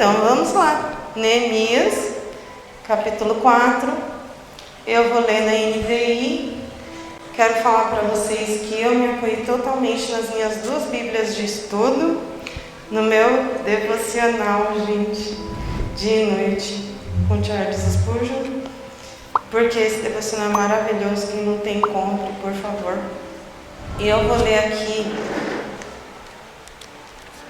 Então vamos lá. Neemias, capítulo 4. Eu vou ler na NVI. Quero falar para vocês que eu me apoio totalmente nas minhas duas Bíblias de estudo, no meu devocional, gente, dia e noite, com Charles Spurgeon, porque esse devocional é maravilhoso. Quem não tem, compre, por favor. E eu vou ler aqui.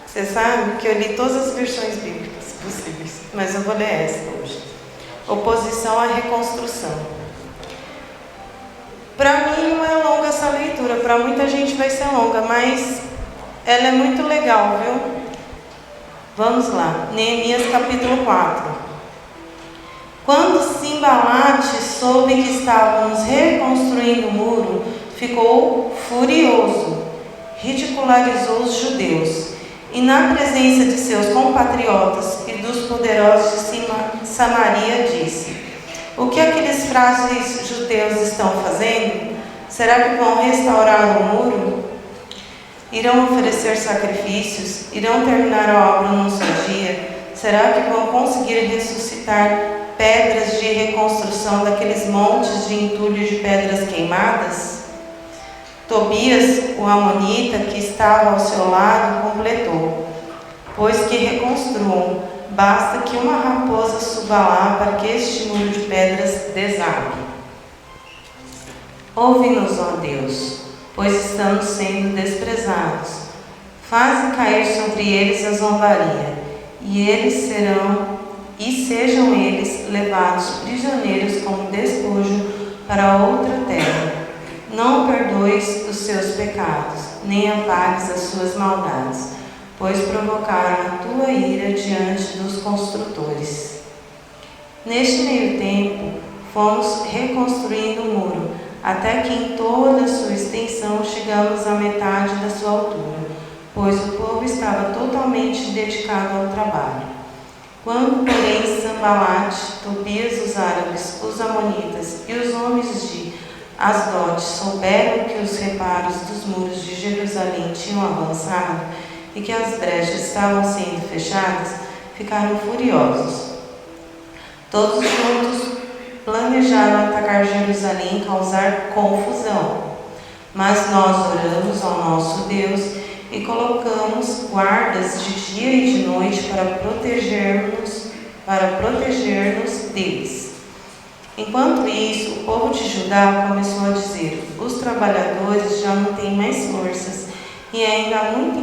Você sabe que eu li todas as versões bíblicas possíveis, mas eu vou ler essa hoje. Oposição à reconstrução. Para mim não é longa essa leitura, para muita gente vai ser longa, mas ela é muito legal, viu? Vamos lá, Neemias capítulo 4. Quando Simbalate soube que estávamos reconstruindo o muro, ficou furioso, ridicularizou os judeus e, na presença de seus compatriotas e dos poderosos de Samaria, disse: o que aqueles frágeis judeus estão fazendo? Será que vão restaurar o muro? Irão oferecer sacrifícios? Irão terminar a obra num só dia? Será que vão conseguir ressuscitar pedras de reconstrução daqueles montes de entulho de pedras queimadas? Tobias, o amonita, que estava ao seu lado, completou: pois que reconstruam, basta que uma raposa suba lá para que este muro de pedras desabe. Ouve-nos, ó Deus, pois estamos sendo desprezados. Faze cair sobre eles a zombaria, sejam eles levados prisioneiros como despojo para outra terra. Não perdoes os seus pecados, nem apagues as suas maldades, pois provocaram a tua ira diante dos construtores. Neste meio tempo, fomos reconstruindo o muro, até que em toda a sua extensão chegamos à metade da sua altura, pois o povo estava totalmente dedicado ao trabalho. Quando, porém, Sambalate, Tobias, os árabes, os amonitas e os homens de Asdod souberam que os reparos dos muros de Jerusalém tinham avançado e que as brechas estavam sendo fechadas, ficaram furiosos. Todos juntos planejaram atacar Jerusalém e causar confusão. Mas nós oramos ao nosso Deus e colocamos guardas de dia e de noite para proteger-nos deles. Enquanto isso, o povo de Judá começou a dizer: os trabalhadores já não têm mais forças e ainda há muito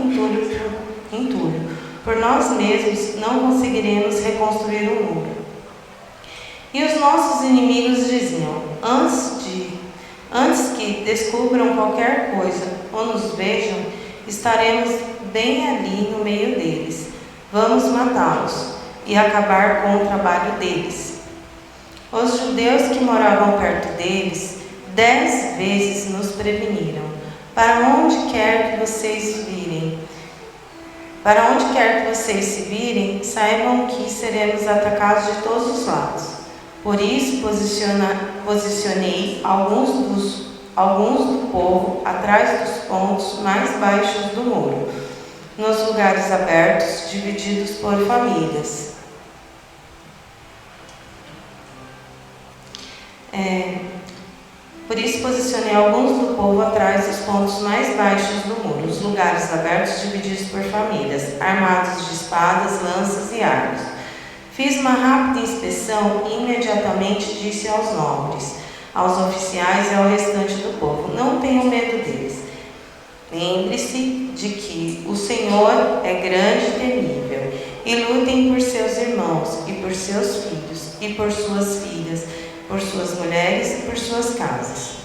entulho. Por nós mesmos não conseguiremos reconstruir o muro. E os nossos inimigos diziam: antes que descubram qualquer coisa ou nos vejam, estaremos bem ali no meio deles. Vamos matá-los e acabar com o trabalho deles. Os judeus que moravam perto deles 10 vezes nos preveniram: para onde quer que vocês se virem, saibam que seremos atacados de todos os lados. Por isso posicionei alguns do povo atrás dos pontos mais baixos do muro, nos lugares abertos, divididos por famílias. Por isso posicionei alguns do povo atrás dos pontos mais baixos do muro, os lugares abertos divididos por famílias, armados de espadas, lanças e arcos. Fiz uma rápida inspeção e imediatamente disse aos nobres, aos oficiais e ao restante do povo: não tenham medo deles. Lembre-se de que o Senhor é grande e temível, e lutem por seus irmãos e por seus filhos e por suas filhas, por suas mulheres e por suas casas.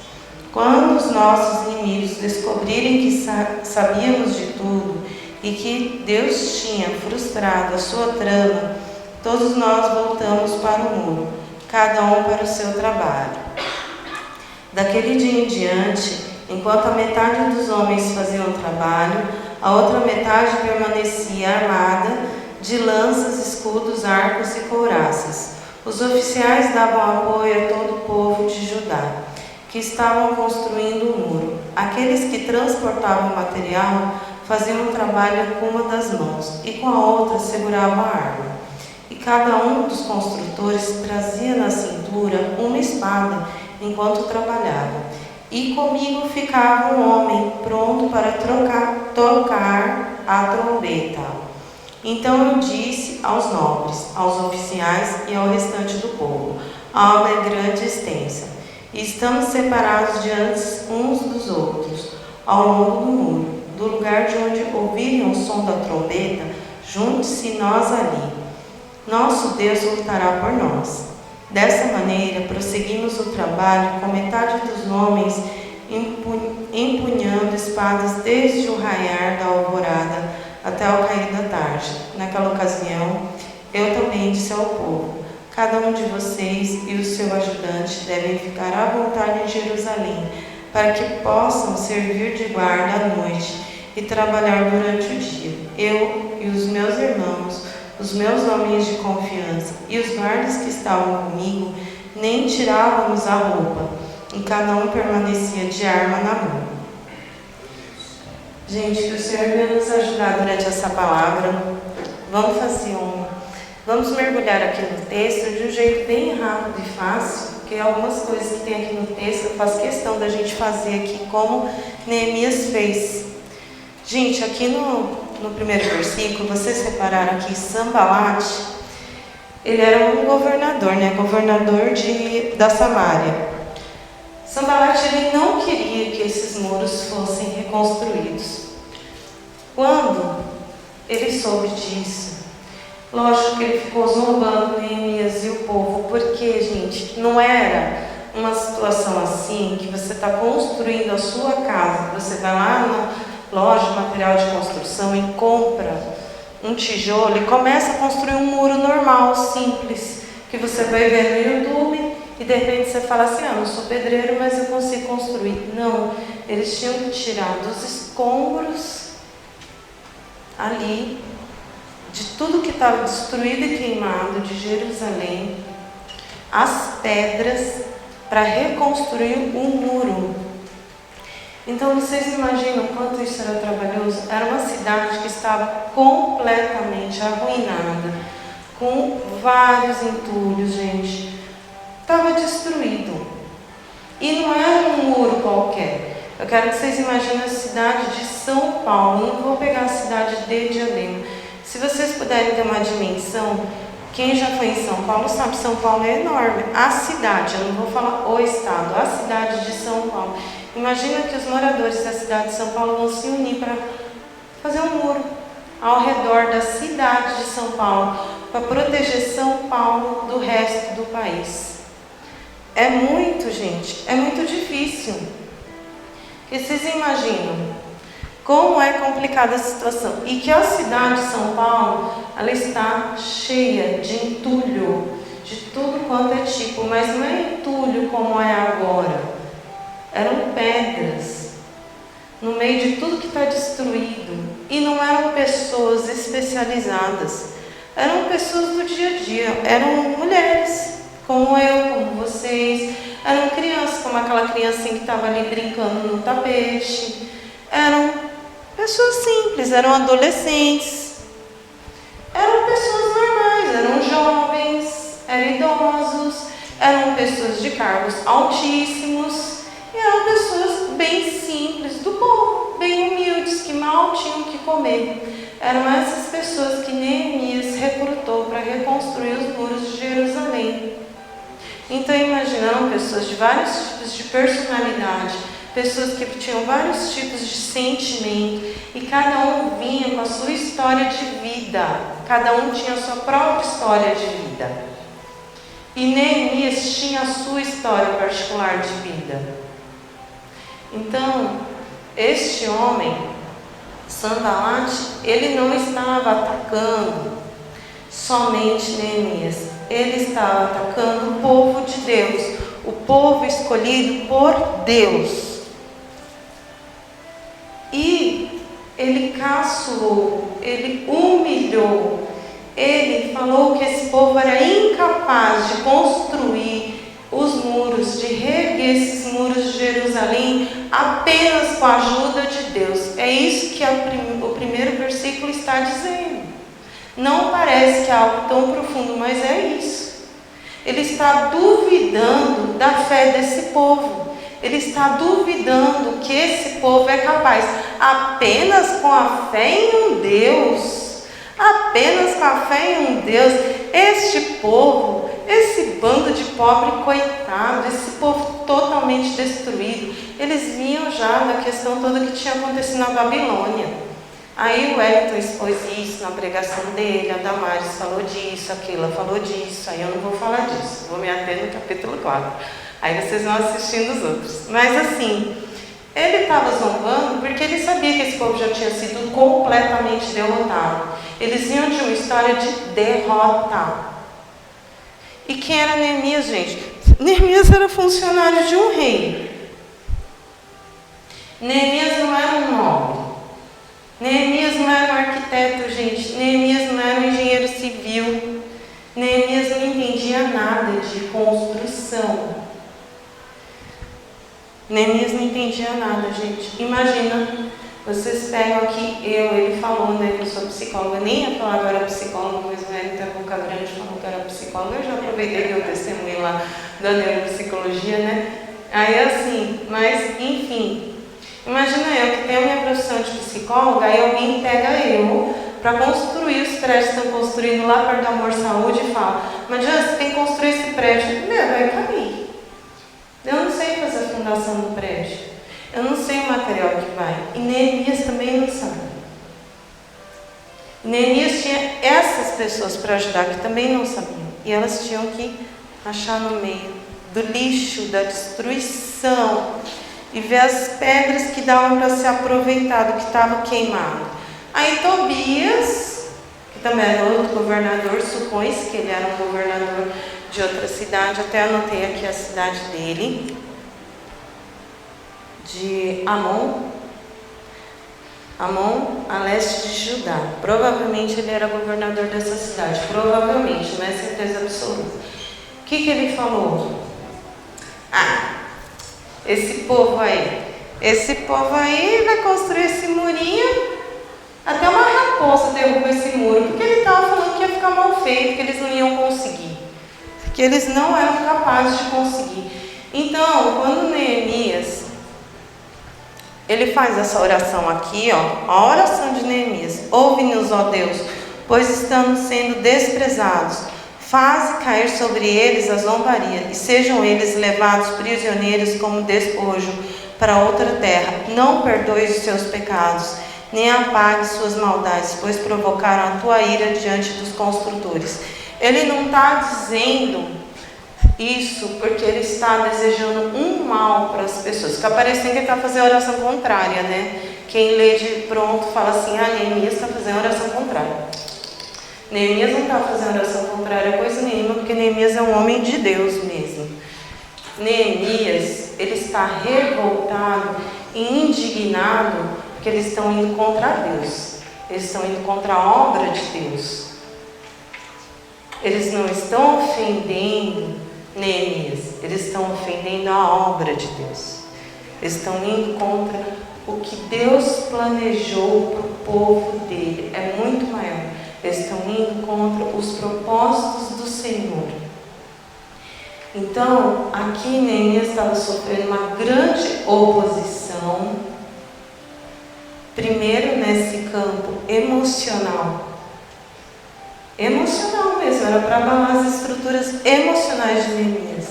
Quando os nossos inimigos descobrirem que sabíamos de tudo e que Deus tinha frustrado a sua trama, todos nós voltamos para o muro, cada um para o seu trabalho. Daquele dia em diante, enquanto a metade dos homens faziam o trabalho, a outra metade permanecia armada de lanças, escudos, arcos e couraças. Os oficiais davam apoio a todo o povo de Judá, que estavam construindo o muro. Aqueles que transportavam o material faziam um trabalho com uma das mãos e com a outra seguravam a arma. cada um dos construtores trazia na cintura uma espada enquanto trabalhava. E comigo ficava um homem pronto para tocar a trombeta. Então eu disse aos nobres, aos oficiais e ao restante do povo: a obra é grande e extensa, e estamos separados diante uns dos outros, ao longo do muro. Do lugar de onde ouvirem o som da trombeta, junte-se nós ali. Nosso Deus lutará por nós. Dessa maneira, prosseguimos o trabalho com metade dos homens empunhando espadas desde o raiar da alvorada até o cair da tarde. Naquela ocasião, eu também disse ao povo: cada um de vocês e o seu ajudante devem ficar à vontade em Jerusalém, para que possam servir de guarda à noite e trabalhar durante o dia. Eu e os meus irmãos, os meus homens de confiança e os guardas que estavam comigo, nem tirávamos a roupa, e cada um permanecia de arma na mão. Gente, que o Senhor venha nos ajudar durante essa palavra. Vamos mergulhar aqui no texto de um jeito bem rápido e fácil, porque algumas coisas que tem aqui no texto eu faço questão da gente fazer aqui como Neemias fez. Gente, aqui no primeiro versículo, vocês repararam aqui, Sanbalat, ele era um governador, governador da Samária. Sanbalat, ele não queria que esses muros fossem reconstruídos. Quando ele soube disso, lógico que ele ficou zombando Neemias e o povo, porque, gente, não era uma situação assim que você está construindo a sua casa, você vai lá na loja de material de construção e compra um tijolo e começa a construir um muro normal, simples, que você vai ver no YouTube e de repente você fala assim: não sou pedreiro, mas eu consigo construir. Não, eles tinham que tirar dos escombros ali, de tudo que estava destruído e queimado de Jerusalém, as pedras para reconstruir um muro. Então vocês imaginam quanto isso era trabalhoso? Era uma cidade que estava completamente arruinada, com vários entulhos, gente. Estava destruído. E não era um muro qualquer. Eu quero que vocês imaginem a cidade de São Paulo. Eu não vou pegar a cidade de Diadema. Se vocês puderem ter uma dimensão, quem já foi em São Paulo sabe, São Paulo é enorme. A cidade, eu não vou falar o estado, a cidade de São Paulo. Imagina que os moradores da cidade de São Paulo vão se unir para fazer um muro ao redor da cidade de São Paulo, para proteger São Paulo do resto do país. É muito, gente, é muito difícil. E vocês imaginam como é complicada a situação. E que a cidade de São Paulo, ela está cheia de entulho, de tudo quanto é tipo, mas não é entulho como é agora. Eram pedras, no meio de tudo que está destruído. E não eram pessoas especializadas, eram pessoas do dia a dia, eram mulheres, como eu, como vocês, eram crianças, como aquela criancinha que estava ali brincando no tapete, eram pessoas simples, eram adolescentes, eram pessoas normais, eram jovens, eram idosos, eram pessoas de cargos altíssimos, e eram pessoas bem simples do povo, bem humildes, que mal tinham o que comer. Eram essas pessoas que Neemias recrutou para reconstruir os muros de Jerusalém. Então imaginaram pessoas de vários tipos de personalidade, pessoas que tinham vários tipos de sentimento, e cada um vinha com a sua história de vida, cada um tinha a sua própria história de vida. E Neemias tinha a sua história particular de vida. Então, este homem, Sanbalat, ele não estava atacando somente Neemias, ele estava atacando o povo de Deus, o povo escolhido por Deus. E ele caçoou, ele humilhou, ele falou que esse povo era incapaz de construir os muros, de reerguer esses muros de Jerusalém apenas com a ajuda de Deus. É isso que o primeiro versículo está dizendo. Não parece que é algo tão profundo, mas é isso. Ele está duvidando da fé desse povo. Ele está duvidando que esse povo é capaz, apenas com a fé em um Deus, apenas com a fé em um Deus, este povo, esse bando de pobre coitado, esse povo totalmente destruído, eles vinham já da questão toda que tinha acontecido na Babilônia. Aí o Wellington expôs isso na pregação dele, a Damares falou disso, aquela falou disso, aí eu não vou falar disso, vou me ater no capítulo 4. Aí vocês vão assistindo os outros. Mas assim, ele estava zombando porque ele sabia que esse povo já tinha sido completamente derrotado. Eles vinham de uma história de derrota. E quem era Neemias, gente? Neemias era funcionário de um rei. Neemias não era um nobre. Neemias não era um arquiteto, gente. Neemias não era um engenheiro civil. Neemias não entendia nada de construção. Neemias não entendia nada, gente. Imagina, vocês pegam aqui, ele falou, né, que eu sou psicóloga. Nem ia falar que eu era psicóloga, mas o Hélio tem a boca grande falou que eu era psicóloga. Eu já aproveitei meu testemunho lá da neuropsicologia, né? Aí assim, mas enfim. Imagina eu que tenho a minha profissão de psicóloga, aí alguém pega eu para construir os prédios que estão construindo lá perto do Amor Saúde e fala: mas Jans, você tem que construir esse prédio. Vai cair. Eu não sei fazer a fundação do prédio. Eu não sei o material que vai. E Neemias também não sabe. Neemias tinha essas pessoas para ajudar que também não sabiam. E elas tinham que achar no meio do lixo, da destruição, e ver as pedras que davam para ser aproveitado, que estava queimado. Aí Tobias, que também era outro governador, supõe-se que ele era um governador de outra cidade, até anotei aqui a cidade dele, de Amon, a leste de Judá. Provavelmente ele era governador dessa cidade, provavelmente, não é certeza absoluta. O que ele falou? Esse povo aí vai construir esse murinho, até uma raposa derruba esse muro, porque ele estava falando que ia ficar mal feito, que eles não iam conseguir, que eles não eram capazes de conseguir. Então, quando Neemias, ele faz essa oração aqui, a oração de Neemias: ouve-nos, ó Deus, pois estamos sendo desprezados. Faze cair sobre eles a zombaria, e sejam eles levados prisioneiros como despojo para outra terra. Não perdoes os seus pecados, nem apague suas maldades, pois provocaram a tua ira diante dos construtores. Ele não está dizendo isso porque ele está desejando um mal para as pessoas. Fica parecendo que ele está fazendo oração contrária, né? Quem lê de pronto fala assim: Neemias está fazendo oração contrária. Neemias não está fazendo oração contrária a coisa nenhuma, porque Neemias é um homem de Deus mesmo. Neemias, ele está revoltado e indignado porque eles estão indo contra Deus. Eles estão indo contra a obra de Deus. Eles não estão ofendendo Neemias, eles estão ofendendo a obra de Deus. Eles estão indo contra o que Deus planejou para o povo dele. É muito maior. Eles estão indo contra os propósitos do Senhor. Então, aqui Neemias estava sofrendo uma grande oposição. Primeiro nesse campo emocional. Emocional mesmo, era para abalar as estruturas emocionais de Neemias.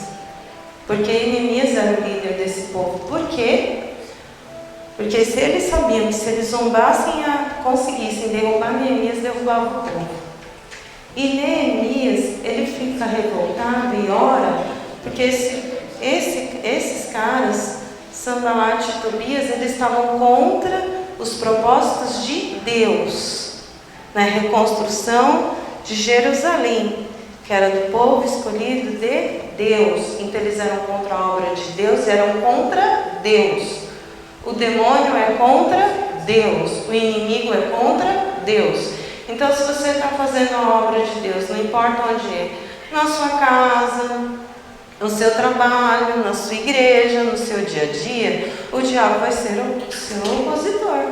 Porque Neemias era o líder desse povo. Por quê? Porque se eles sabiam que se eles zombassem, conseguissem derrubar Neemias, derrubavam o povo. E Neemias, ele fica revoltado e ora, porque esses caras, Sanbalat e Tobias, eles estavam contra os propósitos de Deus, na reconstrução de Jerusalém, que era do povo escolhido de Deus. Então eles eram contra a obra de Deus, eram contra Deus. O demônio é contra Deus, o inimigo é contra Deus. Então, se você está fazendo a obra de Deus, não importa onde é, na sua casa, no seu trabalho, na sua igreja, no seu dia a dia, o diabo vai ser o seu opositor.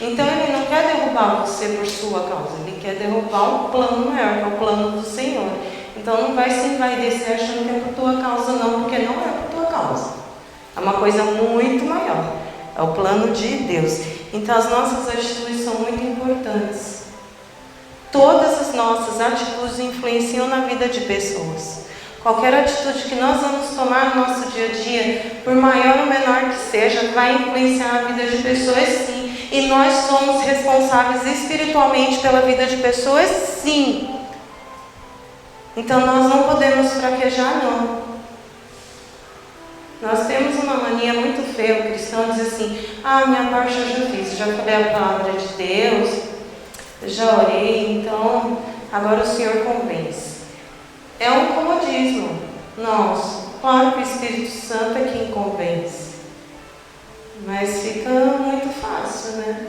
Então ele não quer derrubar você por sua causa, ele quer derrubar um plano maior, que é o plano do Senhor. Então não vai se envaidecer achando que é por tua causa não, porque não é por tua causa. É uma coisa muito maior, é o plano de Deus. Então as nossas atitudes são muito importantes. Todas as nossas atitudes influenciam na vida de pessoas. Qualquer atitude que nós vamos tomar no nosso dia a dia, por maior ou menor que seja, vai influenciar na vida de pessoas, sim. E nós somos responsáveis espiritualmente pela vida de pessoas, sim. Então nós não podemos fraquejar, não. Nós temos uma mania muito feia, o cristão diz assim: ah, minha parte eu já fiz, já falei a palavra de Deus, já orei, então agora o Senhor convence. É um comodismo nosso. Claro que o Espírito Santo é quem convence, mas fica muito fácil, né?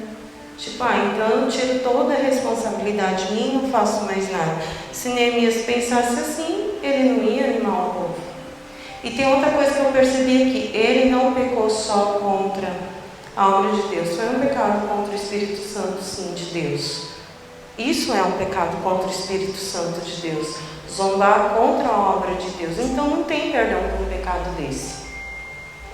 Tipo, então eu tiro toda a responsabilidade minha, não faço mais nada. Se Neemias pensasse assim, ele não ia animar o povo. E tem outra coisa que eu percebi aqui: ele não pecou só contra a obra de Deus, foi um pecado contra o Espírito Santo, sim, de Deus. Isso é um pecado contra o Espírito Santo de Deus, zombar contra a obra de Deus. Então não tem perdão por um pecado desse.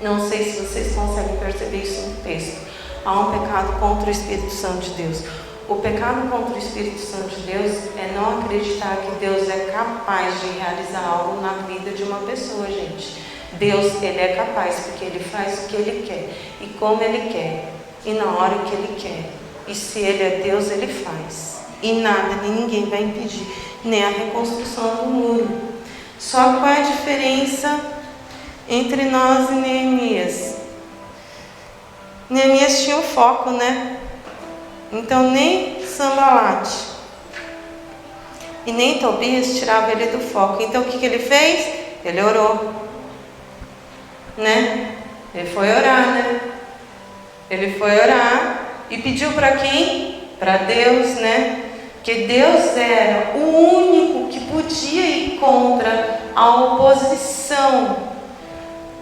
Não sei se vocês conseguem perceber isso no texto. Há um pecado contra o Espírito Santo de Deus. O pecado contra o Espírito Santo de Deus é não acreditar que Deus é capaz de realizar algo na vida de uma pessoa, gente. Deus, Ele é capaz, porque Ele faz o que Ele quer, e como Ele quer, e na hora que Ele quer. E se Ele é Deus, Ele faz. E nada, nem ninguém vai impedir, nem a reconstrução do muro. Só qual é a diferença entre nós e Neemias? Neemias tinha um foco, né? Então nem Sambalate e nem Tobias tirava ele do foco. Então o que ele fez? Ele orou, né? Ele foi orar, né? Ele foi orar e pediu para quem? Para Deus, né? Porque Deus era o único que podia ir contra a oposição.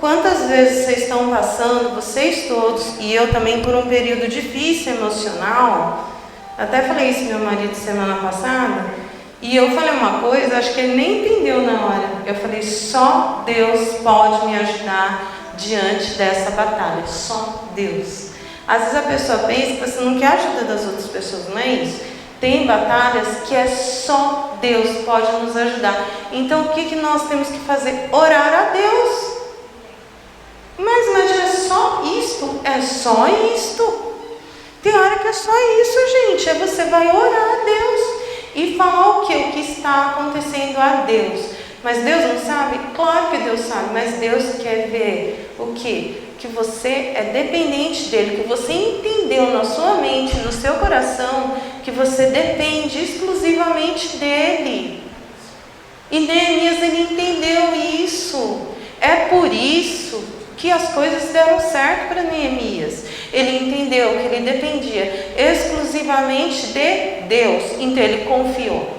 Quantas vezes vocês estão passando, vocês todos, e eu também, por um período difícil emocional? Até falei isso pro meu marido semana passada, e eu falei uma coisa, acho que ele nem entendeu na hora. Eu falei: só Deus pode me ajudar diante dessa batalha, só Deus. Às vezes a pessoa pensa que você não quer a ajuda das outras pessoas, não é isso? Tem batalhas que é só Deus pode nos ajudar. Então o que nós temos que fazer? Orar a Deus. Mas imagina, é só isto? É só isto? Tem hora que é só isso, gente. Aí você vai orar a Deus e falar o que? O que está acontecendo a Deus. Mas Deus não sabe? Claro que Deus sabe, mas Deus quer ver o que? Que você é dependente dele, que você entendeu na sua mente, no seu coração, que você depende exclusivamente dele. E Neemias, ele entendeu isso. É por isso que as coisas deram certo para Neemias. Ele entendeu que ele dependia exclusivamente de Deus, então ele confiou.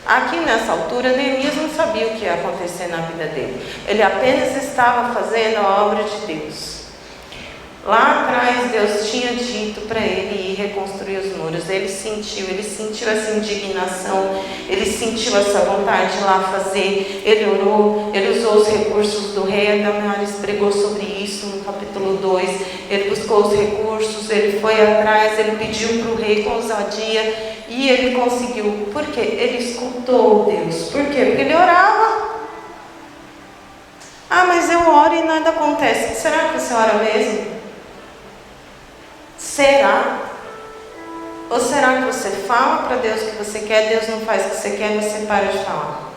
Aqui nessa altura, Neemias não sabia o que ia acontecer na vida dele. Ele apenas estava fazendo a obra de Deus. Lá atrás, Deus tinha dito para ele ir reconstruir os muros. Ele sentiu essa indignação, ele sentiu essa vontade de lá fazer. Ele orou, ele usou os recursos do rei. A Damaris pregou sobre isso no capítulo 2. Ele buscou os recursos, ele foi atrás, ele pediu para o rei com ousadia e ele conseguiu. Por quê? Ele escutou Deus. Por quê? Porque ele orava. Ah, mas eu oro e nada acontece. Será que você ora mesmo? Será? Ou será que você fala para Deus o que você quer, Deus não faz o que você quer e você para de falar?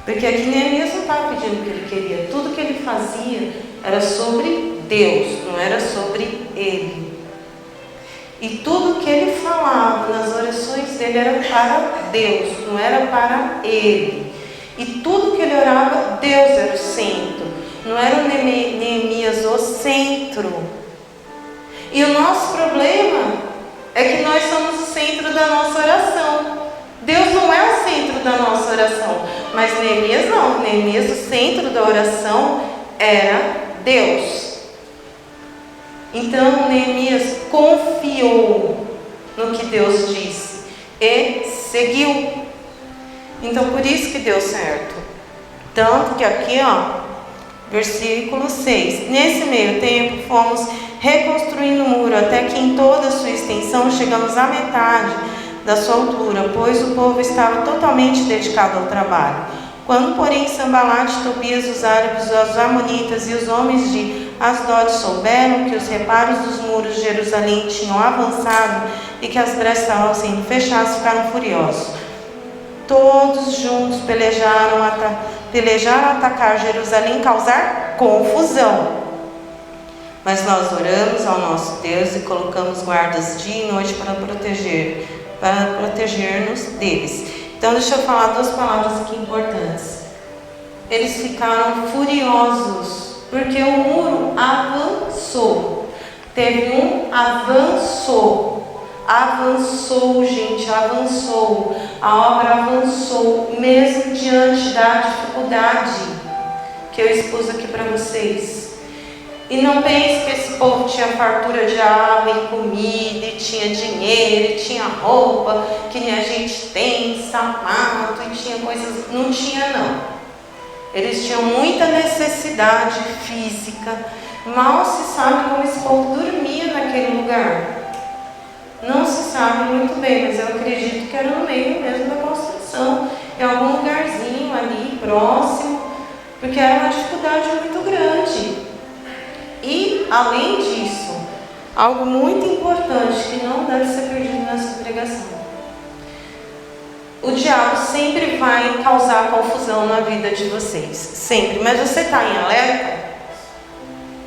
Porque aqui Neemias não estava pedindo o que ele queria. Tudo que ele fazia era sobre Deus, não era sobre ele. E tudo que ele falava nas orações dele era para Deus, não era para ele. E tudo que ele orava, Deus era o centro. Não era o Neemias o centro. E o nosso problema é que nós somos o centro da nossa oração. Deus não é o centro da nossa oração. Mas Neemias não. Neemias, o centro da oração era Deus. Então Neemias confiou no que Deus disse e seguiu. Então por isso que deu certo. Tanto que aqui, versículo 6. Nesse meio tempo fomos reconstruindo o muro, até que em toda a sua extensão chegamos à metade da sua altura, pois o povo estava totalmente dedicado ao trabalho. Quando, porém, Sanbalate, Tobias, os árabes, os amonitas e os homens de Asdod souberam que os reparos dos muros de Jerusalém tinham avançado e que as brechas estavam sendo fechadas, ficaram furiosos. Todos juntos pelejaram a atacar Jerusalém e causar confusão. Mas nós oramos ao nosso Deus e colocamos guardas dia e noite para proteger-nos deles. Então deixa eu falar duas palavras aqui importantes. Eles ficaram furiosos porque o muro avançou. Teve um avançou. Avançou, gente, avançou. A obra avançou, mesmo diante da dificuldade que eu expus aqui para vocês. E não pense que esse povo tinha fartura de água e comida, e tinha dinheiro, e tinha roupa, que nem a gente tem, sapato, e tinha coisas. Não tinha, não. Eles tinham muita necessidade física. Mal se sabe como esse povo dormia naquele lugar. Não se sabe muito bem, mas eu acredito que era no meio mesmo da construção, em algum lugarzinho ali próximo, porque era uma dificuldade muito grande. E, além disso, algo muito importante que não deve ser perdido nessa pregação: o diabo sempre vai causar confusão na vida de vocês, sempre. Mas você está em alerta?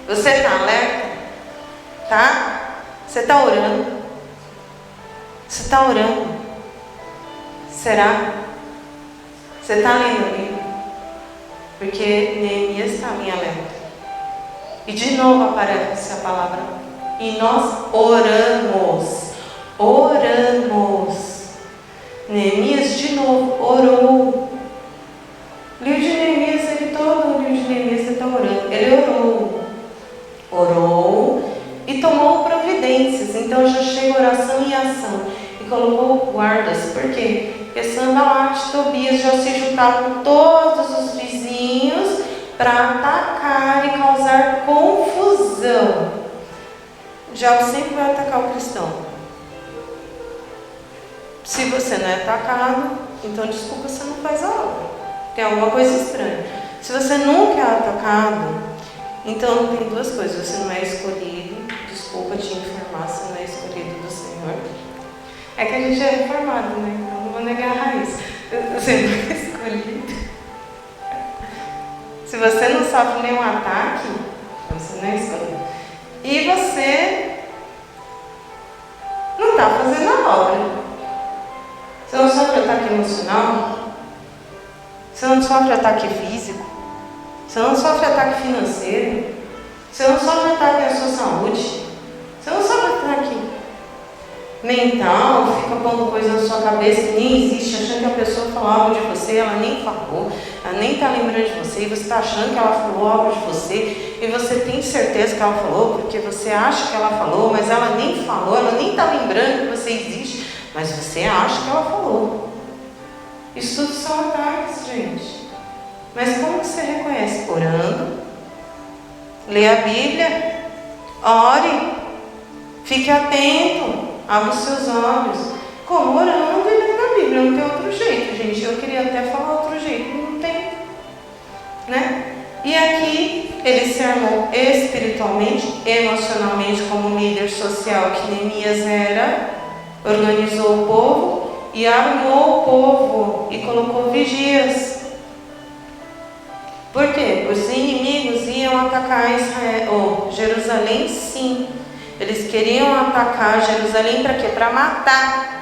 Você está alerta? Tá? Você está orando? Você está orando? Será? Você está lendo a Bíblia? Porque Neemias estava em alerta. E de novo aparece a palavra. E nós oramos. Oramos. Neemias de novo orou. O livro de Neemias, todo o livro de Neemias está orando. Ele orou. Orou e tomou providências. Então já chega oração e ação. E colocou guardas. Por quê? Porque Sanbalate e Tobias já se juntaram com todos os vizinhos para atacar e causar confusão. O diabo sempre vai atacar o cristão. Se você não é atacado, então desculpa, você não faz a obra. Tem alguma coisa estranha. Se você nunca é atacado, então tem duas coisas: você não é escolhido. Desculpa te informar, você não é escolhido do Senhor. É que a gente é reformado, né? Então não vou negar a raiz. Você não é escolhido. Se você não sofre nenhum ataque, você não é escolhido. E você não está fazendo a obra. Você não sofre ataque emocional. Você não sofre ataque físico. Você não sofre ataque financeiro. Você não sofre ataque à sua saúde. Você não sofre ataque mental, fica pondo coisa na sua cabeça que nem existe, achando que a pessoa falou algo de você, ela nem falou, ela nem está lembrando de você, e você está achando que ela falou algo de você, e você tem certeza que ela falou, porque você acha que ela falou, mas ela nem falou, ela nem está lembrando que você existe, mas você acha que ela falou. Isso tudo são ataques, gente. Mas como que você reconhece? Orando, lê a Bíblia, ore, fique atento. Abra os seus olhos. Como? Orando e lendo a Bíblia. Não tem outro jeito, gente. Eu queria até falar outro jeito. Não tem. Né? E aqui ele se armou espiritualmente, emocionalmente, como líder social que Neemias era. Organizou o povo e armou o povo e colocou vigias. Por quê? Os inimigos iam atacar Jerusalém, sim. Eles queriam atacar Jerusalém para quê? Para matar.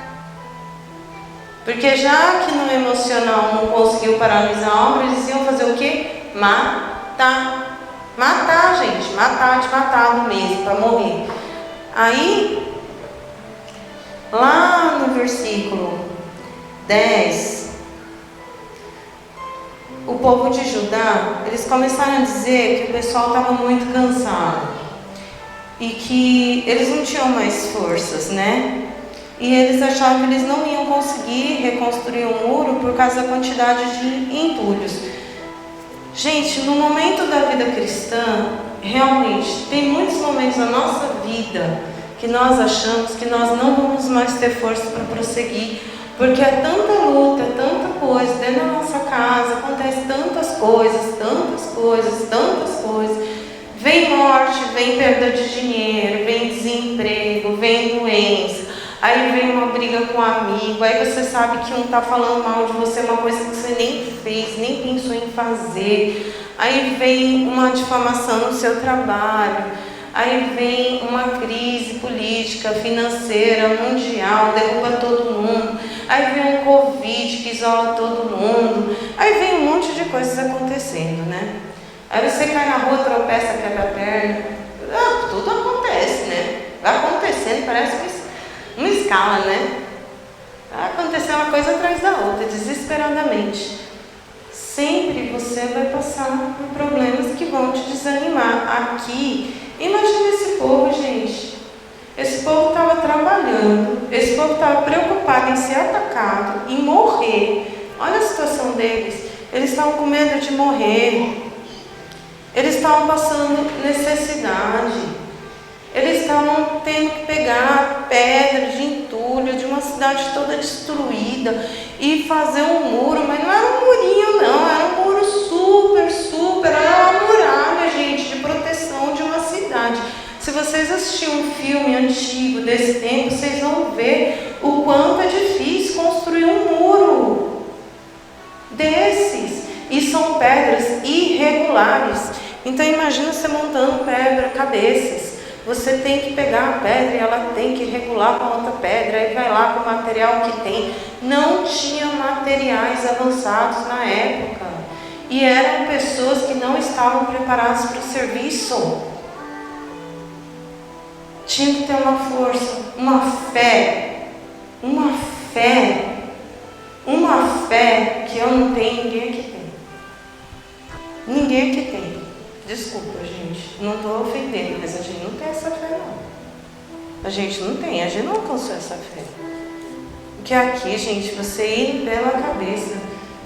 Porque já que no emocional não conseguiu paralisar a obra, eles iam fazer o quê? Matar. Matar, gente. Matar de matado mesmo, para morrer. Aí, lá no versículo 10, o povo de Judá, eles começaram a dizer que o pessoal estava muito cansado. e que eles não tinham mais forças, né? E eles achavam que eles não iam conseguir reconstruir o muro por causa da quantidade de entulhos. Gente, no momento da vida cristã, realmente, tem muitos momentos da nossa vida que nós achamos que nós não vamos mais ter força para prosseguir, porque é tanta luta, é tanta coisa dentro da nossa casa, acontece tantas coisas, tantas coisas, tantas coisas. Vem morte, vem perda de dinheiro, vem desemprego, vem doença, aí vem uma briga com um amigo, aí você sabe que um está falando mal de você, uma coisa que você nem fez, nem pensou em fazer, aí vem uma difamação no seu trabalho, aí vem uma crise política, financeira, mundial, derruba todo mundo, aí vem um Covid que isola todo mundo, aí vem um monte de coisas acontecendo, né? Aí você cai na rua, tropeça, quebra a perna. Tudo acontece, né? Vai acontecendo, parece uma escala, né? Vai acontecer uma coisa atrás da outra, desesperadamente. Sempre você vai passar por problemas que vão te desanimar. Aqui, imagina esse povo, gente. Esse povo estava trabalhando, esse povo estava preocupado em ser atacado, em morrer. Olha a situação deles. Eles estavam com medo de morrer. Eles estavam passando necessidade. Eles estavam tendo que pegar pedra de entulho de uma cidade toda destruída e fazer um muro, mas não era um murinho não, era um muro super, era uma muralha, gente, de proteção de uma cidade. Se vocês assistirem um filme antigo desse tempo, vocês vão ver o quanto é difícil construir um muro desses. E são pedras irregulares. Então imagina você montando quebra-cabeças. Você tem que pegar a pedra e ela tem que regular com a outra pedra. Aí vai lá com o material que tem. Não tinha materiais avançados na época. E eram pessoas que não estavam preparadas para o serviço. Tinha que ter uma força, uma fé que eu não tenho, ninguém aqui tem. Ninguém aqui tem. Desculpa, gente. Não estou ofendendo, mas a gente não tem essa fé, não. A gente não tem, a gente não alcançou essa fé. Porque aqui, gente, você ir pela cabeça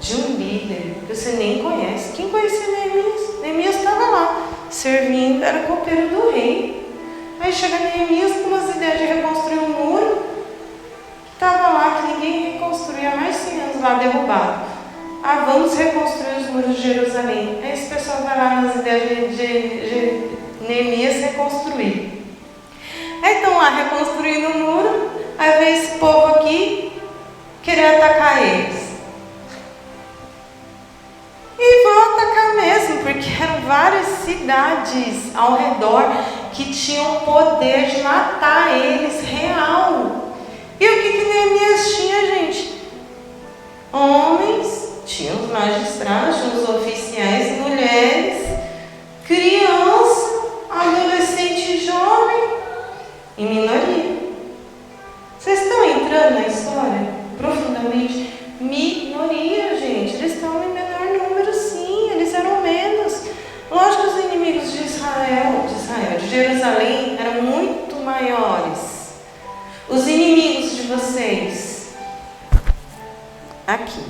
de um líder que você nem conhece. Quem conhecia Neemias? Neemias estava lá, servindo, era copeiro do rei. Aí chega Neemias com umas ideias de reconstruir um muro. Estava lá que ninguém reconstruía há mais de 100 anos lá, derrubado. Vamos reconstruir os muros de Jerusalém. Aí esse pessoal vai lá nas ideias de Neemias reconstruir. Aí estão lá reconstruindo o muro, aí vem esse povo aqui querer atacar eles. E vão atacar mesmo, porque eram várias cidades ao redor que tinham o poder de matar eles real. E o que Neemias tinha, gente? Homens, tinha os magistrados, tinha os oficiais, mulheres, criança, adolescente e jovem, em minoria. Vocês estão entrando na história profundamente? Minoria, gente. Eles estão em menor número, sim. Eles eram menos. Lógico que os inimigos de Jerusalém, eram muito maiores. Os inimigos de vocês, aqui,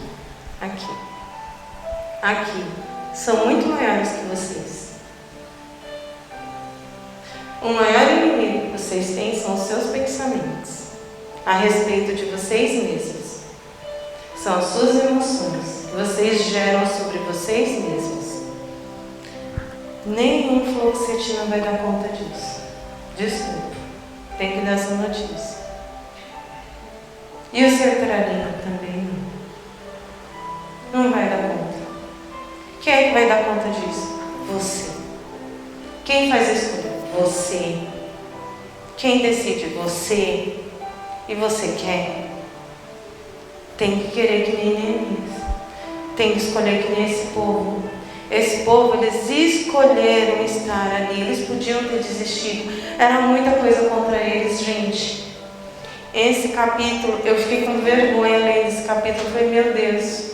são muito maiores que vocês. O maior inimigo que vocês têm são os seus pensamentos a respeito de vocês mesmos. São as suas emoções que vocês geram sobre vocês mesmos. Nenhum fluoxetina vai dar conta disso. Desculpa, tem que dar essa notícia. E o sertralina também não vai dar conta. Quem é que vai dar conta disso? Você. Quem faz a escolha? Você. Quem decide? Você. E você quer? Tem que querer que nem Neemias. Tem que escolher que nem esse povo. Esse povo, eles escolheram estar ali. Eles podiam ter desistido. Era muita coisa contra eles, gente. Esse capítulo, eu fiquei com vergonha lendo esse capítulo. Eu falei, meu Deus,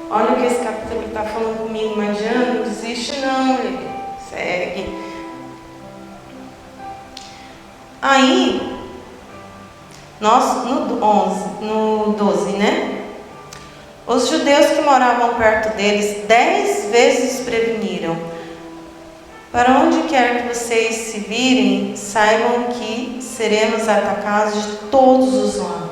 olha o que esse capítulo está falando comigo. Mas Diana, não desiste não, segue. Aí, nós, no 12, né? Os judeus que moravam perto deles 10 vezes preveniram: para onde quer que vocês se virem, saibam que seremos atacados de todos os lados.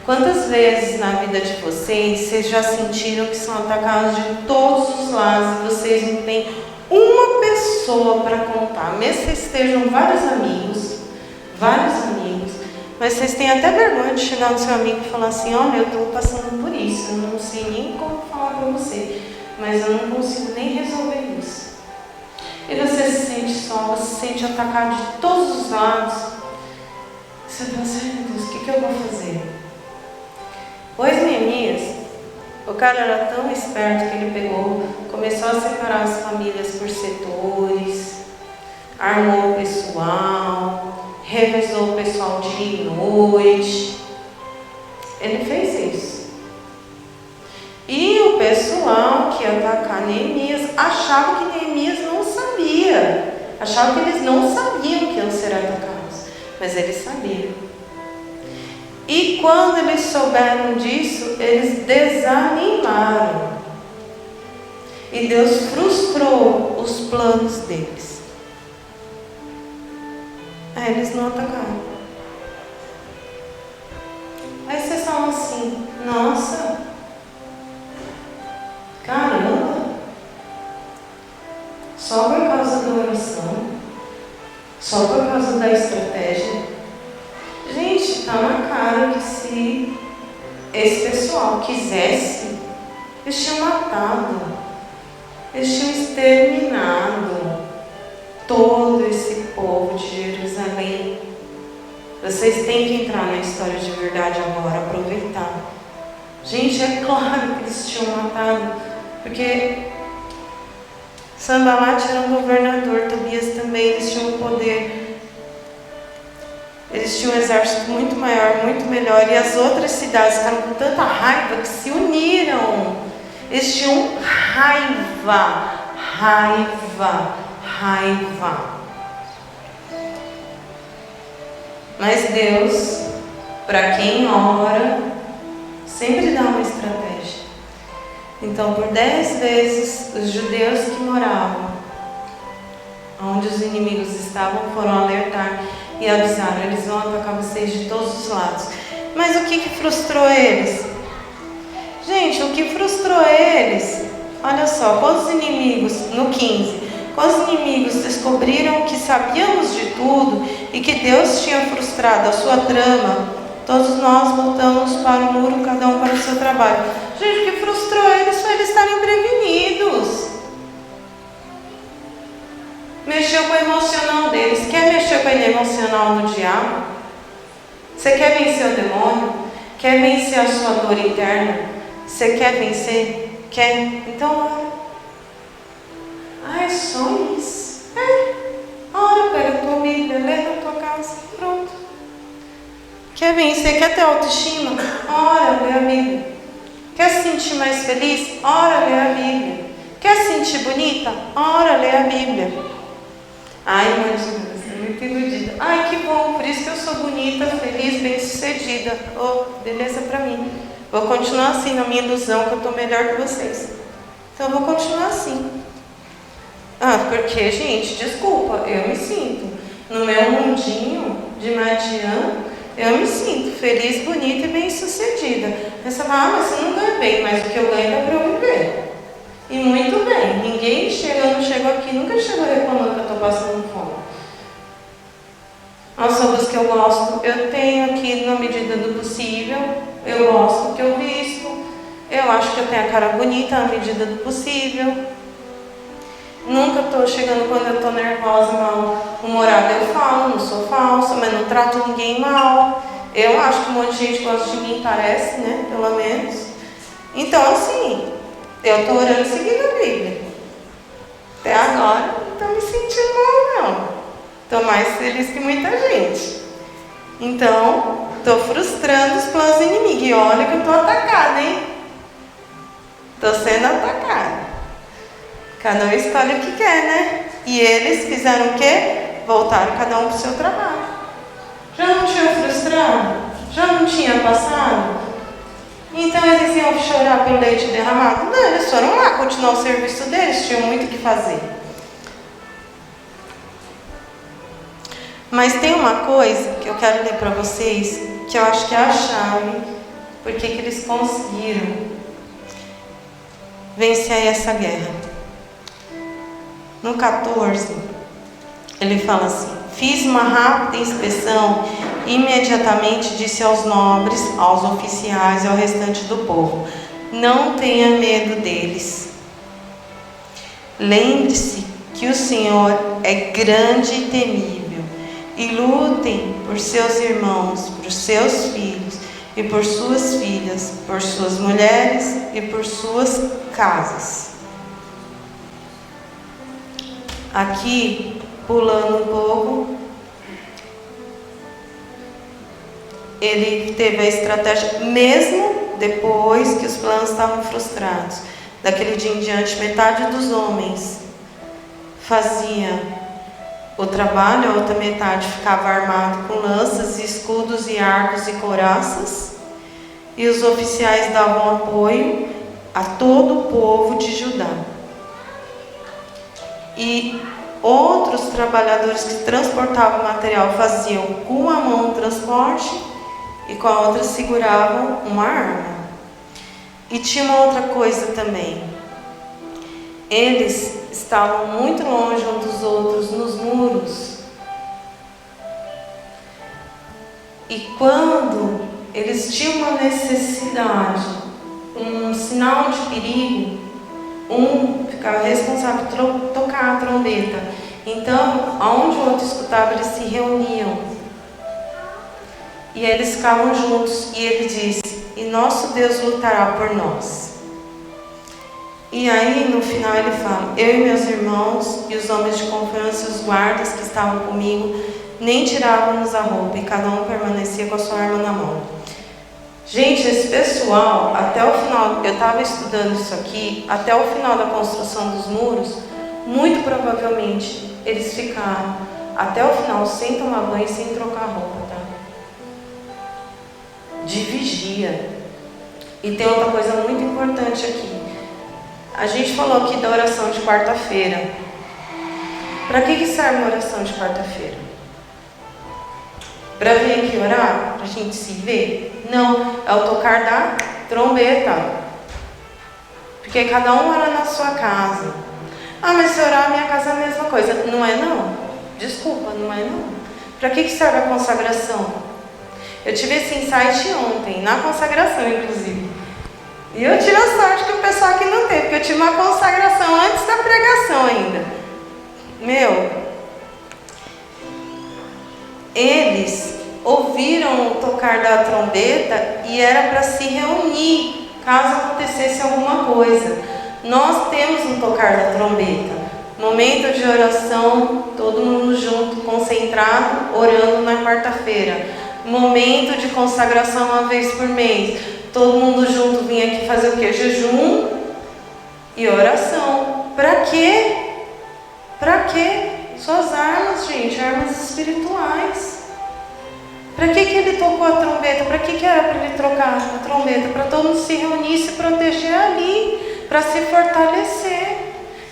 Quantas vezes na vida de vocês já sentiram que são atacados de todos os lados e vocês não têm uma pessoa para contar? Mesmo que vocês estejam vários amigos, mas vocês têm até vergonha de chegar no seu amigo e falar assim: olha, eu estou passando por isso, eu não sei nem como falar para você, mas eu não consigo nem resolver isso. E você se sente só, você se sente atacado de todos os lados. Você pensa: ai meu Deus, o que eu vou fazer? Pois Neemias, o cara era tão esperto que ele começou a separar as famílias por setores, armou o pessoal, revezou o pessoal dia e noite. Ele fez isso. E o pessoal que ia atacar Neemias achava que Neemias não sabia. Achava que eles não sabiam que iam ser atacados. Mas eles sabiam. E quando eles souberam disso, eles desanimaram. E Deus frustrou os planos deles. Aí eles não atacaram. Aí vocês falam assim: nossa, caramba, só por causa da oração, só por causa da estratégia. Gente, está na cara que se esse pessoal quisesse, eles tinham matado, eles tinham exterminado todo esse povo de Jerusalém. Vocês têm que entrar na história de verdade agora, aproveitar. Gente, é claro que eles tinham matado, porque Sanbalat era um governador, Tobias também, eles tinham poder. Eles tinham um exército muito maior, muito melhor, e as outras cidades ficaram com tanta raiva que se uniram. Eles tinham raiva. Mas Deus, para quem ora, sempre dá uma estratégia. Então, por 10 vezes, os judeus que moravam onde os inimigos estavam foram alertar e avisaram: eles vão atacar vocês de todos os lados. Mas o que frustrou eles? Gente, o que frustrou eles, olha só, quando os inimigos, no 15, quando os inimigos descobriram que sabíamos de tudo e que Deus tinha frustrado a sua trama, todos nós voltamos para o muro, cada um para o seu trabalho. Gente, o que frustrou eles foi eles estarem prevenidos. Mexeu com o emocional deles. Quer mexer com o emocional do diabo? Você quer vencer o demônio? Quer vencer a sua dor interna? Você quer vencer? Quer? Então ora. Ah, é só isso? Ora, pega a tua Bíblia, lê na tua casa, pronto. Quer vencer? Quer ter autoestima? Ora, lê a Bíblia. Quer se sentir mais feliz? Ora, lê a Bíblia. Quer se sentir bonita? Ora, lê a Bíblia. Ai, imagina, você é muito iludida. Ai, que bom, por isso que eu sou bonita, feliz, bem-sucedida. Oh, beleza pra mim. Vou continuar assim na minha ilusão, que eu estou melhor que vocês. Então eu vou continuar assim. Porque, gente, desculpa, eu me sinto. No meu mundinho de Madian, eu me sinto feliz, bonita e bem-sucedida. Você fala: mas você não ganha bem, mas o que eu ganho dá pra eu viver. E muito bem, ninguém chega, eu não chego aqui, nunca chego reclamando que eu estou passando fome. As roupas que eu gosto, eu tenho aqui na medida do possível, eu gosto do que eu visto, eu acho que eu tenho a cara bonita na medida do possível. Nunca estou chegando quando eu estou nervosa, mal-humorada, eu falo, não sou falsa, mas não trato ninguém mal. Eu acho que um monte de gente gosta de mim, parece, né, pelo menos. Então, assim, eu estou orando seguindo a Bíblia. Até agora, não estou me sentindo mal, não. Estou mais feliz que muita gente. Então, estou frustrando os planos do inimigo. E olha que eu estou atacada, hein? Estou sendo atacada. Cada um escolhe o que quer, né? E eles fizeram o quê? Voltaram cada um para o seu trabalho. Já não tinha frustrado? Já não tinha passado? Então eles iam chorar pelo leite derramado? Não, eles foram lá continuar o serviço deles, tinham muito o que fazer. Mas tem uma coisa que eu quero ler para vocês, que eu acho que é a chave, porque que eles conseguiram vencer essa guerra. No 14, ele fala assim: fiz uma rápida inspeção e imediatamente disse aos nobres, aos oficiais e ao restante do povo: não tenha medo deles. Lembre-se que o Senhor é grande e temível, e lutem por seus irmãos, por seus filhos e por suas filhas, por suas mulheres e por suas casas. Aqui, pulando um pouco, ele teve a estratégia, mesmo depois que os planos estavam frustrados. Daquele dia em diante, metade dos homens fazia o trabalho, a outra metade ficava armado com lanças, escudos e arcos e couraças, e os oficiais davam apoio a todo o povo de Judá. E outros trabalhadores que transportavam material faziam com a mão o transporte e com a outra seguravam uma arma. E tinha uma outra coisa também. Eles estavam muito longe uns dos outros nos muros. E quando eles tinham uma necessidade, um sinal de perigo, um ficava responsável por tocar a trombeta. Então, aonde o outro escutava, eles se reuniam. E eles ficavam juntos. E ele disse: e nosso Deus lutará por nós. E aí, no final, ele fala: eu e meus irmãos e os homens de confiança e os guardas que estavam comigo, nem tirávamos a roupa, e cada um permanecia com a sua arma na mão. Gente, esse pessoal, até o final, eu estava estudando isso aqui, até o final da construção dos muros, muito provavelmente eles ficaram até o final sem tomar banho e sem trocar roupa, tá? De vigia. E tem outra coisa muito importante aqui. A gente falou aqui da oração de quarta-feira. Para que serve a oração de quarta-feira? Para vir aqui orar? Para a gente se ver? Não, é o tocar da trombeta. Porque cada um ora na sua casa. Ah, mas se orar, minha casa é a mesma coisa. Não é não. Desculpa, não é não. Para que serve a consagração? Eu tive esse insight ontem, na consagração inclusive. E eu tive a sorte que o pessoal aqui não teve, porque eu tive uma consagração antes da pregação ainda. Eles ouviram o tocar da trombeta e era para se reunir, caso acontecesse alguma coisa. Nós temos um tocar da trombeta, momento de oração, todo mundo junto, concentrado, orando na quarta-feira. Momento de consagração uma vez por mês, todo mundo junto vinha aqui fazer o quê? Jejum e oração. Para quê? Para quê? Suas armas, gente, armas espirituais. Para que ele tocou a trombeta? Para que era para ele trocar a trombeta? Para todo mundo se reunir e se proteger ali, para se fortalecer,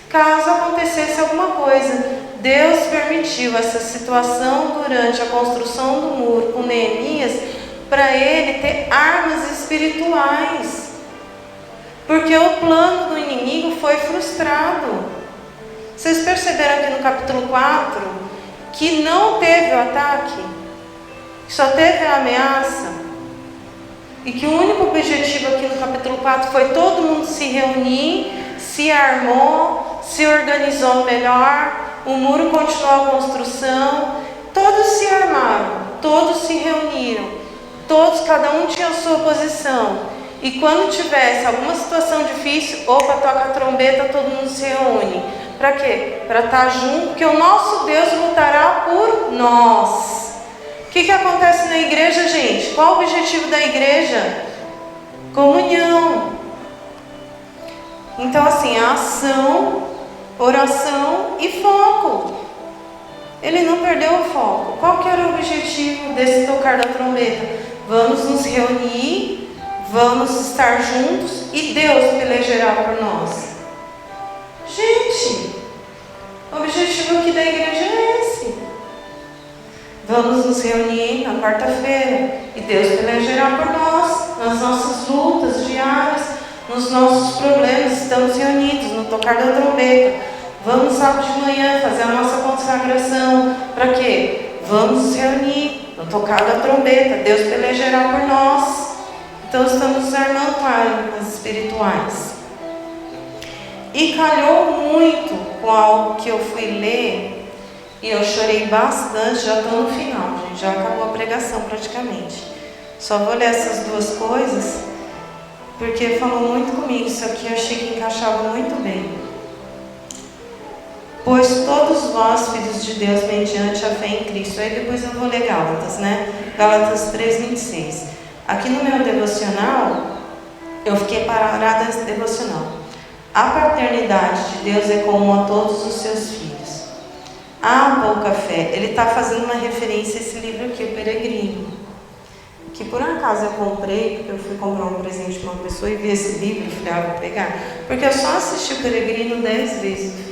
caso acontecesse alguma coisa. Deus permitiu essa situação durante a construção do muro com Neemias, para ele ter armas espirituais, porque o plano do inimigo foi frustrado. Vocês perceberam aqui no capítulo 4 que não teve o ataque, só teve a ameaça, e que o único objetivo aqui no capítulo 4 foi todo mundo se reunir, se armou, se organizou melhor, o muro continuou a construção, todos se armaram, todos se reuniram, todos, cada um tinha a sua posição. E quando tivesse alguma situação difícil, opa, toca a trombeta, todo mundo se reúne. Para quê? Para estar junto, porque o nosso Deus lutará por nós. O que acontece na igreja, gente? Qual o objetivo da igreja? Comunhão. Então, assim, a ação, oração e foco. ele não perdeu o foco. Qual que era o objetivo desse tocar da trombeta? Vamos nos reunir, vamos estar juntos e Deus pelejará por nós. Gente, o objetivo aqui da igreja é esse. Vamos nos reunir na quarta-feira e Deus pelejará por nós, nas nossas lutas diárias, nos nossos problemas. Estamos reunidos no tocar da trombeta. Vamos sábado de manhã fazer a nossa consagração. Para quê? Vamos nos reunir no tocar da trombeta. Deus pelejará por nós. Então estamos nos armando com armas espirituais. E calhou muito com algo que eu fui ler e eu chorei bastante. Já estou no final, gente. Já acabou a pregação praticamente. Só vou ler essas duas coisas porque falou muito comigo. Isso aqui eu achei que encaixava muito bem. Pois todos vós, filhos de Deus, mediante a fé em Cristo. Aí depois eu vou ler Gálatas, né? Gálatas 3:26. Aqui no meu devocional, eu fiquei parada nesse devocional. A paternidade de Deus é comum a todos os seus filhos. Há pouca fé. Ele está fazendo uma referência a esse livro aqui, O Peregrino. Que por acaso eu comprei, porque eu fui comprar um presente para uma pessoa e vi esse livro e falei, vou pegar. Porque eu só assisti O Peregrino 10 vezes no filme.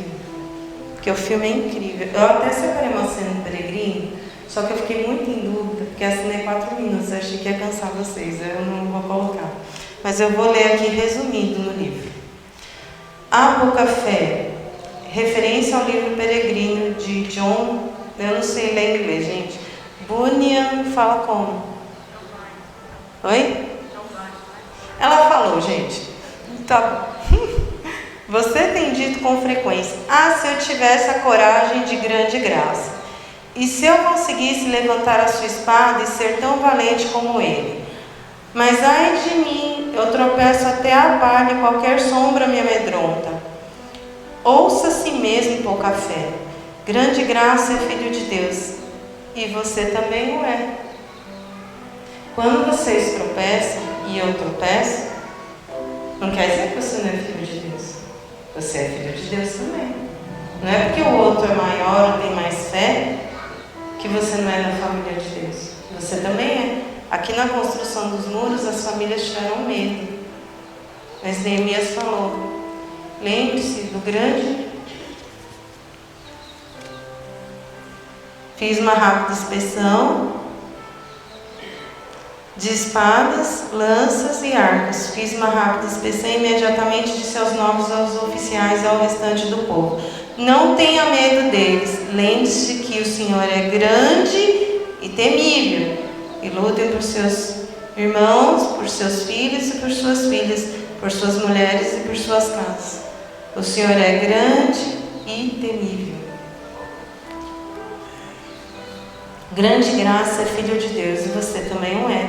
Porque o filme é incrível. Eu até separei uma cena do Peregrino, só que eu fiquei muito em dúvida, porque assinei 4 minutos, eu achei que ia cansar vocês, eu não vou colocar. Mas eu vou ler aqui resumido no livro. Há pouca fé. Referência ao livro Peregrino de John, eu não sei ler inglês, gente. Bunyan fala como? Oi? Ela falou, gente. Tá bom. Você tem dito com frequência, se eu tivesse a coragem de grande graça, e se eu conseguisse levantar a sua espada e ser tão valente como ele. Mas ai de mim, eu tropeço até a palha e qualquer sombra me amedronta. Ouça a si mesmo em pouca fé. Grande graça é filho de Deus, e você também o é. Quando vocês tropeçam e eu tropeço, não quer dizer que você não é filho de Deus. Você é filho de Deus também. Não é porque o outro é maior ou tem mais fé que você não é da família de Deus. Você também é. Aqui na construção dos muros as famílias tiveram medo. Mas Neemias falou, lembre-se do grande. Fiz uma rápida inspeção de espadas, lanças e arcos. Fiz uma rápida inspeção e imediatamente disse aos novos aos oficiais e ao restante do povo, não tenha medo deles, lembre-se que o Senhor é grande e temível, e lutem por seus irmãos, por seus filhos e por suas filhas, por suas mulheres e por suas casas. O Senhor é grande e temível. Grande graça é filho de Deus e você também o é.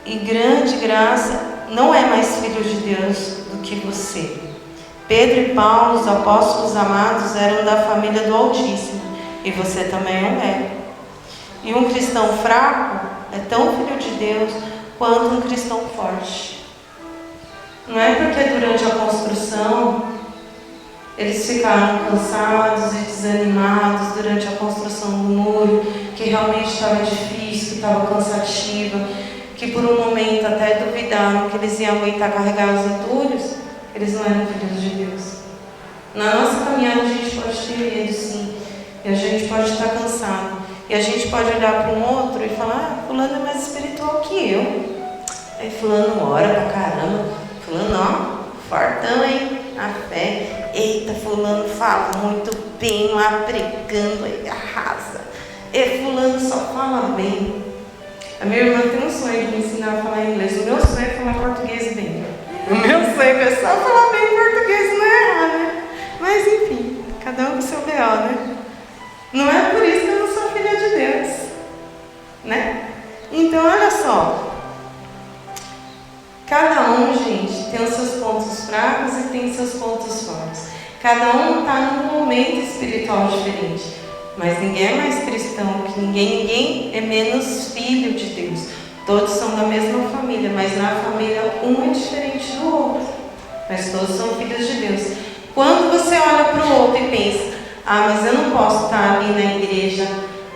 E grande graça não é mais filho de Deus do que você. Pedro e Paulo, os apóstolos amados, eram da família do Altíssimo e você também o é. E um cristão fraco é tão filho de Deus quanto um cristão forte. Não é porque durante a construção eles ficaram cansados e desanimados durante a construção do muro, que realmente estava difícil, que estava cansativa, que por um momento até duvidaram que eles iam aguentar carregar os entulhos. Eles não eram filhos de Deus. Na nossa caminhada a gente pode ter medo, sim, e a gente pode estar cansado, e a gente pode olhar para um outro e falar, fulano é mais espiritual que eu. Aí fulano ora pra caramba, fulano ó, fortão, hein? A fé, eita, fulano fala muito bem, lá pregando, ele arrasa. E fulano só fala bem. A minha irmã tem um sonho de me ensinar a falar inglês. O meu sonho é falar português bem. O meu sonho é só falar bem português, não é errar, né? Mas enfim, cada um com o seu B.O., né? Não é por isso que eu não sou filha de Deus, né? Então, olha só. Cada um, gente, tem os seus pontos fracos e tem seus pontos fortes. Cada um está num momento espiritual diferente. Mas ninguém é mais cristão que ninguém. Ninguém é menos filho de Deus. Todos são da mesma família, mas na família um é diferente do outro. Mas todos são filhos de Deus. Quando você olha para o outro e pensa, Ah, mas eu não posso estar ali na igreja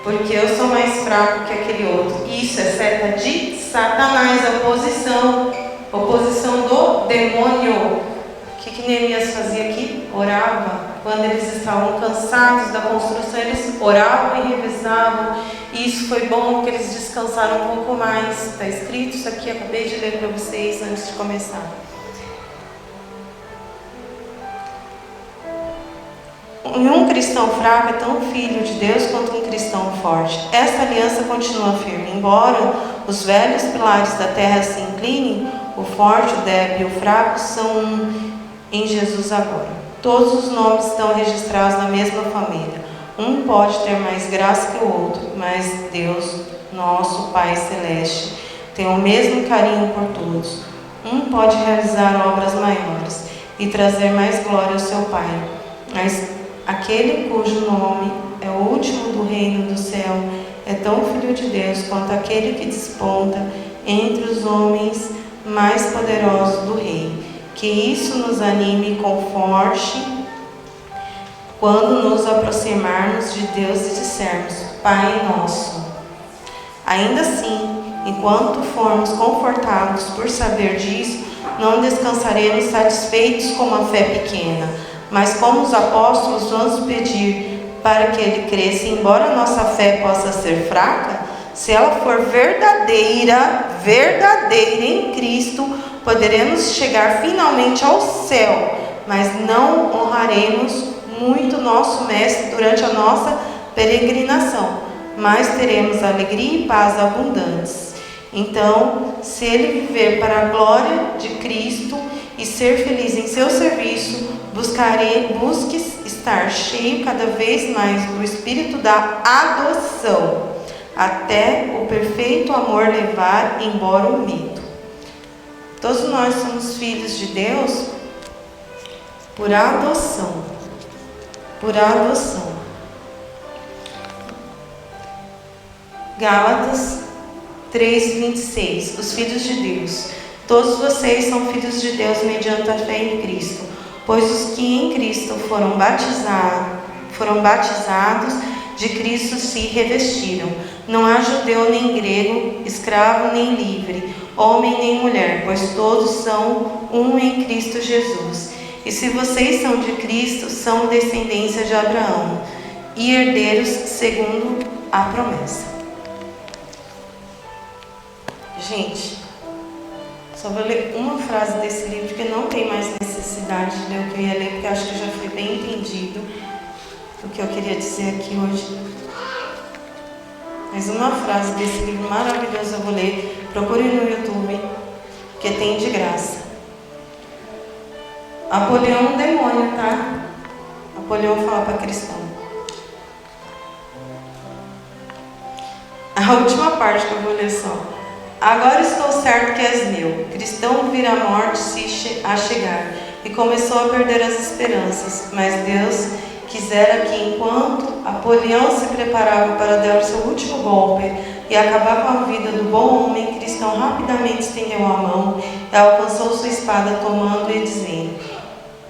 porque eu sou mais fraco que aquele outro. Isso é seta de Satanás, oposição do demônio. O que Neemias fazia aqui? Orava. Quando eles estavam cansados da construção, eles oravam e revisavam. E isso foi bom, porque eles descansaram um pouco mais. Está escrito isso aqui, acabei de ler para vocês antes de começar. Um cristão fraco é tão filho de Deus quanto um cristão forte. Esta aliança continua firme. Embora os velhos pilares da terra se inclinem, o forte, o débil e o fraco são um em Jesus agora. Todos os nomes estão registrados na mesma família. Um pode ter mais graça que o outro, mas Deus, nosso Pai Celeste, tem o mesmo carinho por todos. Um pode realizar obras maiores e trazer mais glória ao seu Pai, mas aquele cujo nome é o último do reino do céu é tão filho de Deus quanto aquele que desponta entre os homens mais poderosos do rei. Que isso nos anime e conforte quando nos aproximarmos de Deus e dissermos: Pai nosso. Ainda assim, enquanto formos confortados por saber disso, não descansaremos satisfeitos com uma fé pequena, mas como os apóstolos vamos pedir para que ele cresça, embora nossa fé possa ser fraca, se ela for verdadeira em Cristo, poderemos chegar finalmente ao céu, mas não honraremos muito nosso Mestre durante a nossa peregrinação, mas teremos alegria e paz abundantes. Então, se ele viver para a glória de Cristo e ser feliz em seu serviço, busque estar cheio cada vez mais do espírito da adoção, até o perfeito amor levar embora o medo. Todos nós somos filhos de Deus por adoção. Por adoção. Gálatas 3:26. Os filhos de Deus. Todos vocês são filhos de Deus mediante a fé em Cristo, pois os que em Cristo foram batizados, de Cristo se revestiram. Não há judeu nem grego, escravo nem livre, homem nem mulher, pois todos são um em Cristo Jesus. E se vocês são de Cristo, são descendência de Abraão e herdeiros segundo a promessa. Gente, só vou ler uma frase desse livro, porque não tem mais necessidade de ler o que eu ia ler, porque acho que já foi bem entendido o que eu queria dizer aqui hoje. Mas uma frase desse livro maravilhoso eu vou ler. Procure no YouTube, que tem de graça. Apolião é um demônio, tá? Apolião fala para cristão. A última parte que eu vou ler só. Agora estou certo que és meu. Cristão vira a morte a chegar, e começou a perder as esperanças. Mas Deus quisera que, enquanto Apolião se preparava para dar o seu último golpe e acabar com a vida do bom homem, Cristão rapidamente estendeu a mão e alcançou sua espada, tomando e dizendo: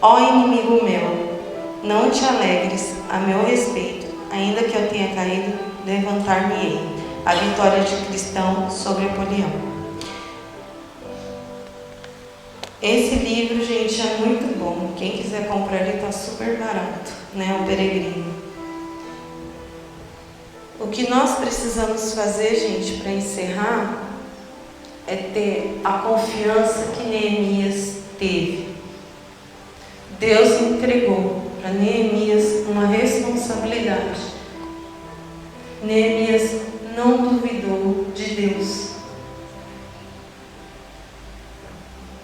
ó inimigo meu, não te alegres a meu respeito, ainda que eu tenha caído, levantar-me-ei. A vitória de Cristão sobre Apolião. Esse livro, gente, é muito bom. Quem quiser comprar, ele está super barato, né? O Peregrino. O que nós precisamos fazer, gente, para encerrar, é ter a confiança que Neemias teve. Deus entregou para Neemias uma responsabilidade. Neemias não duvidou de Deus.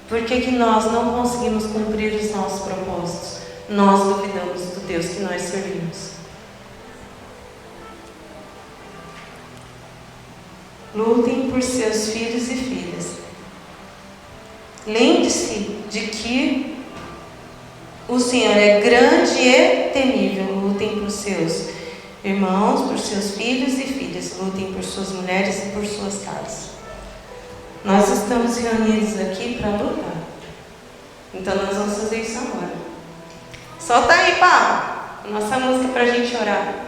Por que nós não conseguimos cumprir os nossos propósitos? Nós duvidamos do Deus que nós servimos. Lutem por seus filhos e filhas. Lembre-se de que o Senhor é grande e temível. Lutem por seus irmãos, por seus filhos e filhas. Lutem por suas mulheres e por suas casas. Nós estamos reunidos aqui para lutar. Então nós vamos fazer isso agora. Solta aí, Paulo. nossa música para a gente orar.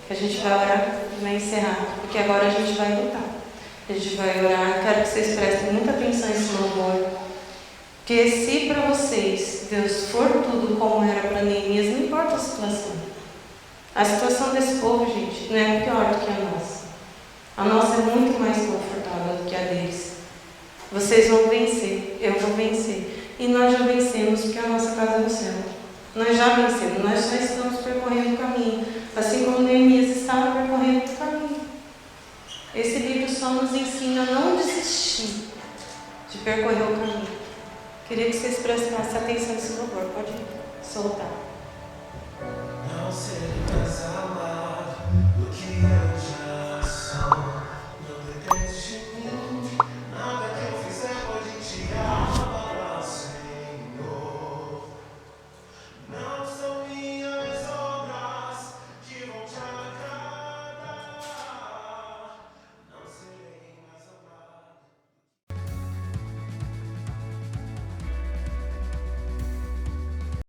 Que a gente vai orar e vai encerrar. Porque agora a gente vai lutar. A gente vai orar. Quero que vocês prestem muita atenção nesse louvor. Porque se para vocês Deus for tudo como era para Neemias, não importa a situação. A situação desse povo, gente, não é pior do que a nossa. A nossa é muito mais confortável do que a deles. Vocês vão vencer, eu vou vencer. E nós já vencemos porque a nossa casa é no céu. Nós já vencemos, nós só estamos percorrendo o caminho. Assim como Neemias estava percorrendo o caminho. Esse livro só nos ensina a não desistir de percorrer o caminho. Queria que vocês prestassem atenção nesse louvor. Pode soltar.